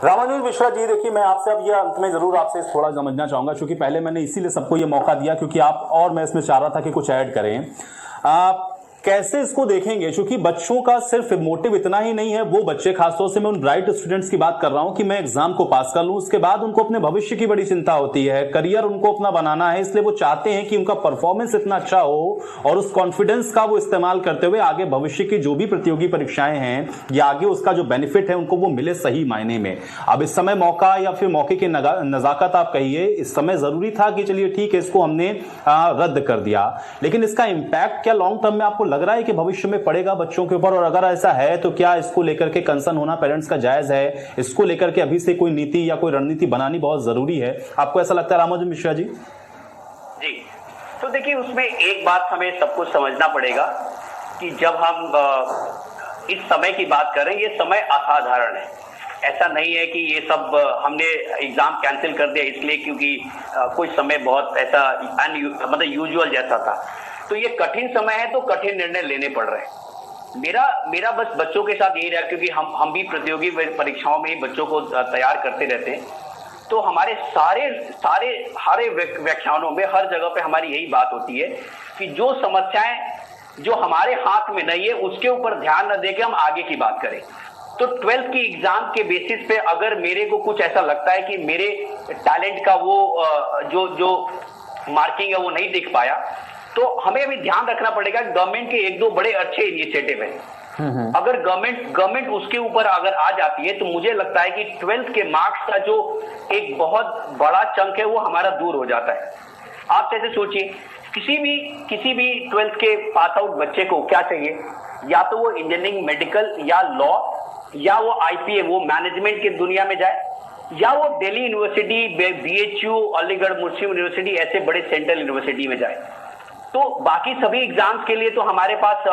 रामानुज मिश्रा जी, देखिए मैं आपसे अब ये अंत में जरूर आपसे थोड़ा समझना चाहूंगा, क्योंकि पहले मैंने इसीलिए सबको ये मौका दिया क्योंकि आप और मैं इसमें चाह रहा था कि कुछ ऐड करें। आप कैसे इसको देखेंगे, क्योंकि बच्चों का सिर्फ मोटिव इतना ही नहीं है, वो बच्चे खासतौर से मैं उन ब्राइट स्टूडेंट्स की बात कर रहा हूं कि मैं एग्जाम को पास कर लूं, उसके बाद उनको अपने भविष्य की बड़ी चिंता होती है, करियर उनको अपना बनाना है, इसलिए वो चाहते हैं कि उनका परफॉर्मेंस इतना अच्छा हो और उस कॉन्फिडेंस का वो इस्तेमाल करते हुए आगे भविष्य की जो भी प्रतियोगी परीक्षाएं हैं या आगे उसका जो बेनिफिट है उनको वो मिले सही मायने में। अब इस समय मौका या फिर मौके की नजाकत आप कहिए, इस समय जरूरी था कि चलिए ठीक है इसको हमने रद्द कर दिया, लेकिन इसका इंपैक्ट क्या लॉन्ग टर्म में आपको लग रहा है कि भविष्य में पड़ेगा बच्चों के ऊपर? और अगर ऐसा है तो क्या इसको लेकर के कंसर्न होना पेरेंट्स का जायज है? इसको लेकर के अभी से कोई नीति या कोई रणनीति बनानी बहुत जरूरी है, आपको ऐसा लगता है रामानुज मिश्रा जी? जी, तो देखिए उसमें एक बात हमें सबको समझना पड़ेगा कि जब हम इस समय की बात करें, ये समय असाधारण है। ऐसा नहीं है कि ये सब हमने एग्जाम कैंसिल कर दिया इसलिए क्योंकि कोई समय बहुत ऐसा मतलब यूजुअल जैसा था। तो ये कठिन समय है, तो कठिन निर्णय लेने पड़ रहे हैं। मेरा बस बच्चों के साथ यही रहा, क्योंकि हम भी प्रतियोगी परीक्षाओं में ही बच्चों को तैयार करते रहते हैं। तो हमारे सारे व्याख्यानों में हर जगह पे हमारी यही बात होती है कि जो समस्याएं जो हमारे हाथ में नहीं है उसके ऊपर ध्यान न देके हम आगे की बात करें। तो 12th की एग्जाम के बेसिस पे अगर मेरे को कुछ ऐसा लगता है कि मेरे टैलेंट का वो जो मार्किंग है वो नहीं दिख पाया, तो हमें भी ध्यान रखना पड़ेगा कि गवर्नमेंट के एक दो बड़े अच्छे इनिशिएटिव हैं। अगर गवर्नमेंट उसके ऊपर अगर आ जाती है तो मुझे लगता है कि 12th के मार्क्स का जो एक बहुत बड़ा चंक है वो हमारा दूर हो जाता है। आप कैसे सोचिए, किसी भी 12th के पास आउट बच्चे को क्या चाहिए? या तो वो इंजीनियरिंग, मेडिकल या लॉ, या वो आईपीए वो मैनेजमेंट की दुनिया में जाए, या वो दिल्ली यूनिवर्सिटी, बीएचयू, अलीगढ़ मुस्लिम यूनिवर्सिटी ऐसे बड़े सेंट्रल यूनिवर्सिटी में जाए। तो बाकी सभी एग्जाम्स के लिए तो हमारे पास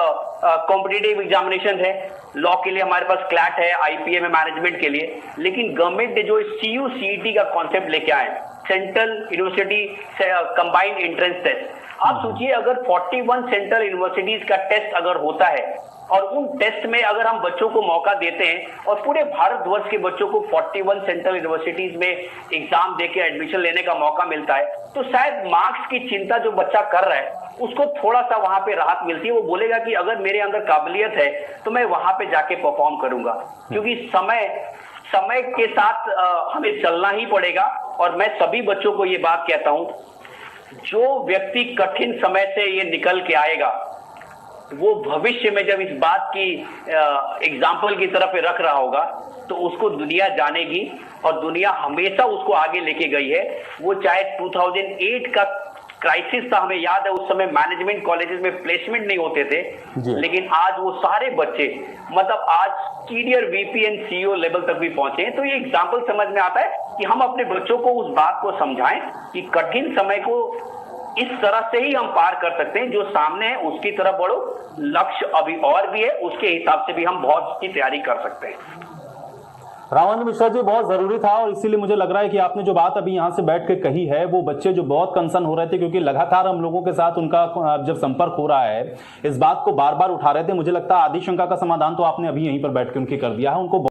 कॉम्पिटिटिव एग्जामिनेशन है, लॉ के लिए हमारे पास क्लैट है, आईपीए में मैनेजमेंट के लिए। लेकिन गवर्नमेंट ने जो सीयू सीईटी का कॉन्सेप्ट लेके आए, central university combined entrance test, आप सोचिए अगर 41 सेंट्रल यूनिवर्सिटीज का टेस्ट अगर होता है और उन टेस्ट में अगर हम बच्चों को मौका देते हैं और पूरे भारतवर्ष के बच्चों को 41 सेंट्रल यूनिवर्सिटीज में एग्जाम देके एडमिशन लेने का मौका मिलता है, तो शायद मार्क्स की चिंता जो बच्चा कर रहा है उसको थोड़ा सा वहां पे राहत मिलती है। वो बोलेगा कि अगर मेरे अंदर काबिलियत है तो मैं वहां पे जाके परफॉर्म करूंगा, क्योंकि समय के साथ हमें चलना ही पड़ेगा। और मैं सभी बच्चों को ये बात कहता हूं, जो व्यक्ति कठिन समय से ये निकल के आएगा वो भविष्य में जब इस बात की एग्जाम्पल की तरफ रख रहा होगा तो उसको दुनिया जानेगी, और दुनिया हमेशा उसको आगे लेके गई है। वो चाहे 2008 का क्राइसिस था, हमें याद है उस समय मैनेजमेंट कॉलेजेस में प्लेसमेंट नहीं होते थे, लेकिन आज वो सारे बच्चे मतलब आज senior VP and CEO level तक भी पहुंचे हैं। तो ये एग्जाम्पल समझ में आता है कि हम अपने बच्चों को उस बात को समझाएं कि कठिन समय को इस तरह से ही हम पार कर सकते हैं, जो सामने है उसकी तरफ बढ़ो, लक्ष्य अभी और भी है, उसके हिसाब से भी हम बहुत की तैयारी कर सकते हैं। रामानुज मिश्रा जी, बहुत जरूरी था और इसीलिए मुझे लग रहा है कि आपने जो बात अभी यहाँ से बैठ के कही है, वो बच्चे जो बहुत कंसर्न हो रहे थे, क्योंकि लगातार हम लोगों के साथ उनका जब संपर्क हो रहा है, इस बात को बार बार उठा रहे थे, मुझे लगता है आदि शंका का समाधान तो आपने अभी यहीं पर बैठ के उनकी कर दिया है। उनको